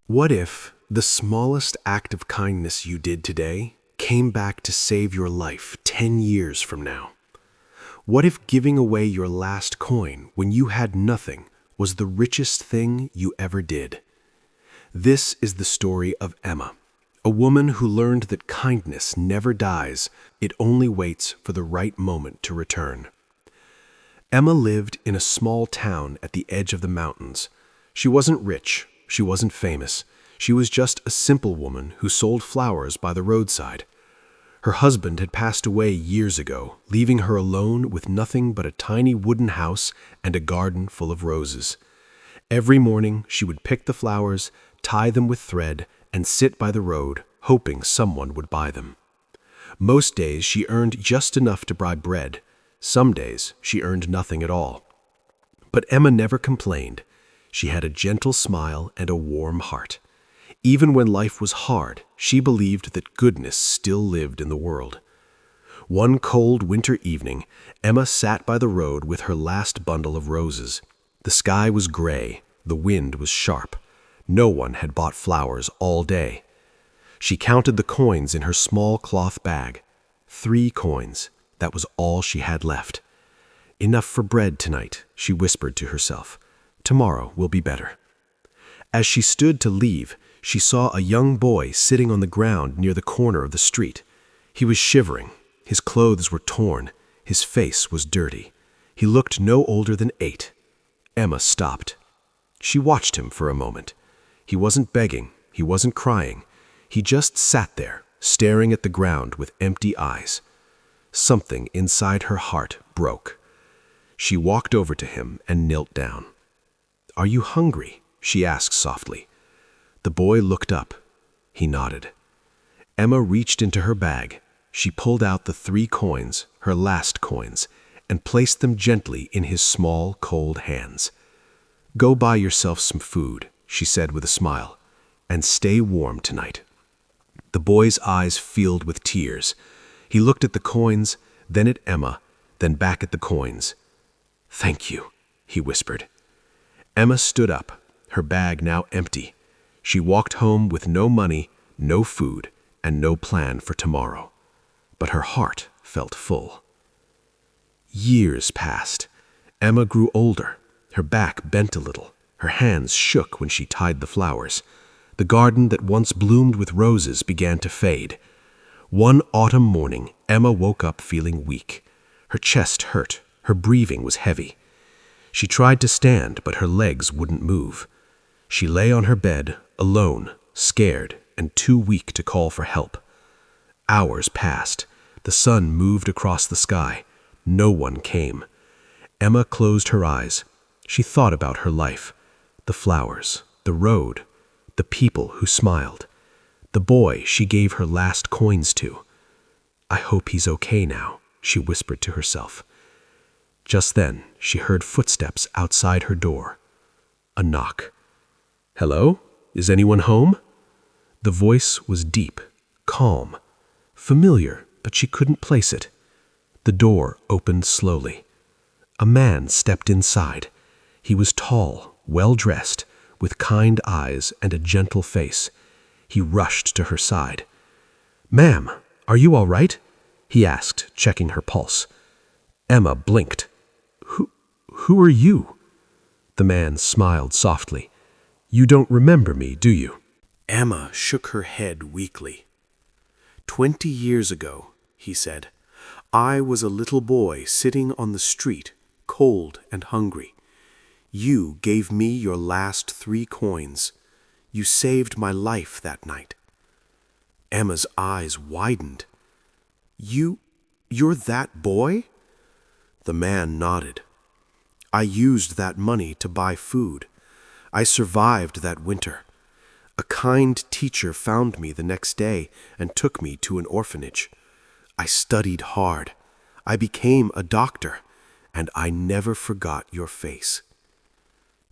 What if the smallest act of kindness you did today came back to save your life 10 years from now? What if giving away your last coin when you had nothing was the richest thing you ever did? This is the story of Emma, a woman who learned that kindness never dies, it only waits for the right moment to return. Emma lived in a small town at the edge of the mountains. She wasn't rich, she wasn't famous. She was just a simple woman who sold flowers by the roadside. Her husband had passed away years ago, leaving her alone with nothing but a tiny wooden house and a garden full of roses. Every morning she would pick the flowers, tie them with thread, and sit by the road, hoping someone would buy them. Most days she earned just enough to buy bread. Some days she earned nothing at all. But Emma never complained. She had a gentle smile and a warm heart. Even when life was hard, she believed that goodness still lived in the world. One cold winter evening, Emma sat by the road with her last bundle of roses. The sky was gray, the wind was sharp. No one had bought flowers all day. She counted the coins in her small cloth bag. 3 coins. That was all she had left. Enough for bread tonight, she whispered to herself. Tomorrow will be better. As she stood to leave, she saw a young boy sitting on the ground near the corner of the street. He was shivering. His clothes were torn. His face was dirty. He looked no older than 8. Emma stopped. She watched him for a moment. He wasn't begging. He wasn't crying. He just sat there, staring at the ground with empty eyes. Something inside her heart broke. She walked over to him and knelt down. "Are you hungry?" she asked softly. The boy looked up. He nodded. Emma reached into her bag. She pulled out the 3 coins, her last coins, and placed them gently in his small, cold hands. "Go buy yourself some food," she said with a smile, "and stay warm tonight." The boy's eyes filled with tears. He looked at the coins, then at Emma, then back at the coins. "Thank you," he whispered. Emma stood up, her bag now empty. She walked home with no money, no food, and no plan for tomorrow. But her heart felt full. Years passed. Emma grew older. Her back bent a little. Her hands shook when she tied the flowers. The garden that once bloomed with roses began to fade. One autumn morning, Emma woke up feeling weak. Her chest hurt. Her breathing was heavy. She tried to stand, but her legs wouldn't move. She lay on her bed, alone, scared, and too weak to call for help. Hours passed. The sun moved across the sky. No one came. Emma closed her eyes. She thought about her life. The flowers, the road, the people who smiled, the boy she gave her last coins to. "I hope he's okay now," she whispered to herself. Just then, she heard footsteps outside her door. A knock. "Hello? Is anyone home?" The voice was deep, calm, familiar, but she couldn't place it. The door opened slowly. A man stepped inside. He was tall, well-dressed, with kind eyes and a gentle face. He rushed to her side. "Ma'am, are you all right?" he asked, checking her pulse. Emma blinked. Who are you?" The man smiled softly. "You don't remember me, do you?" Emma shook her head weakly. 20 years ago," he said, "I was a little boy sitting on the street, cold and hungry. You gave me your last 3 coins. You saved my life that night." Emma's eyes widened. You're that boy?" The man nodded. "I used that money to buy food. I survived that winter. A kind teacher found me the next day and took me to an orphanage. I studied hard. I became a doctor, and I never forgot your face."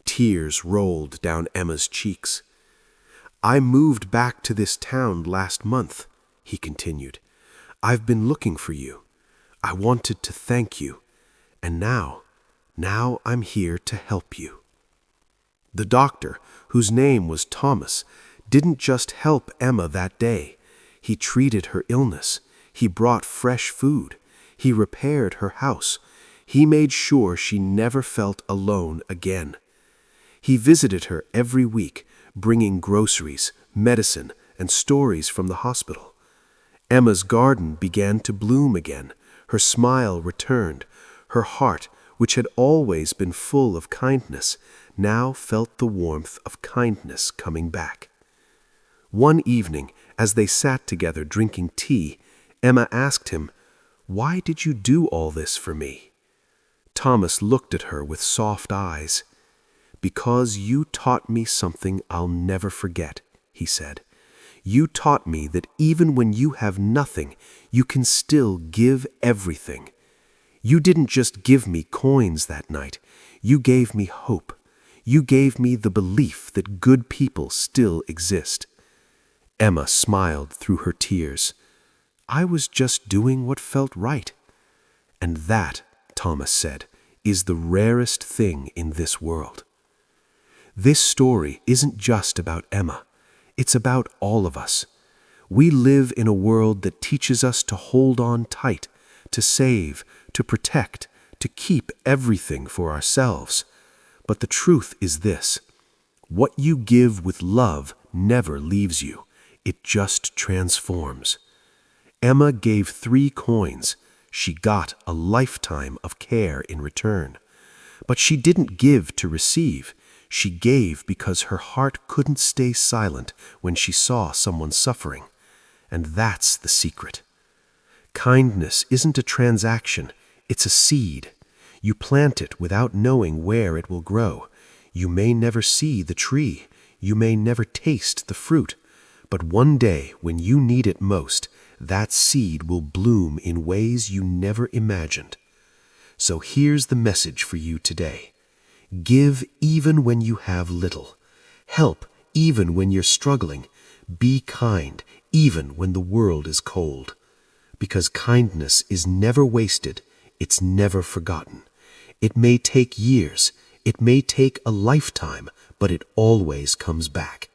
Tears rolled down Emma's cheeks. "I moved back to this town last month," he continued. "I've been looking for you. I wanted to thank you, and now I'm here to help you." The doctor, whose name was Thomas, didn't just help Emma that day. He treated her illness. He brought fresh food. He repaired her house. He made sure she never felt alone again. He visited her every week, bringing groceries, medicine, and stories from the hospital. Emma's garden began to bloom again. Her smile returned. Her heart, which had always been full of kindness, now felt the warmth of kindness coming back. One evening, as they sat together drinking tea, Emma asked him, "Why did you do all this for me?" Thomas looked at her with soft eyes. "Because you taught me something I'll never forget," he said. "You taught me that even when you have nothing, you can still give everything. You didn't just give me coins that night. You gave me hope. You gave me the belief that good people still exist." Emma smiled through her tears. "I was just doing what felt right." "And that," Thomas said, "is the rarest thing in this world." This story isn't just about Emma. It's about all of us. We live in a world that teaches us to hold on tight, to save, to protect, to keep everything for ourselves. But the truth is this: what you give with love never leaves you. It just transforms. Emma gave 3 coins. She got a lifetime of care in return. But she didn't give to receive. She gave because her heart couldn't stay silent when she saw someone suffering. And that's the secret. Kindness isn't a transaction, it's a seed. You plant it without knowing where it will grow. You may never see the tree. You may never taste the fruit. But one day, when you need it most, that seed will bloom in ways you never imagined. So here's the message for you today. Give even when you have little. Help even when you're struggling. Be kind even when the world is cold. Because kindness is never wasted. It's never forgotten. It may take years. It may take a lifetime, but it always comes back.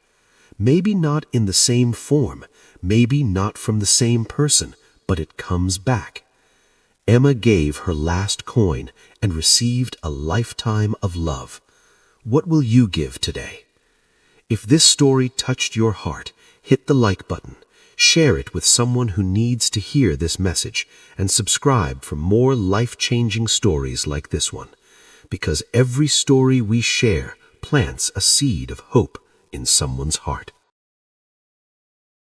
Maybe not in the same form, maybe not from the same person, but it comes back. Emma gave her last coin and received a lifetime of love. What will you give today? If this story touched your heart, hit the like button, share it with someone who needs to hear this message, and subscribe for more life-changing stories like this one. Because every story we share plants a seed of hope in someone's heart.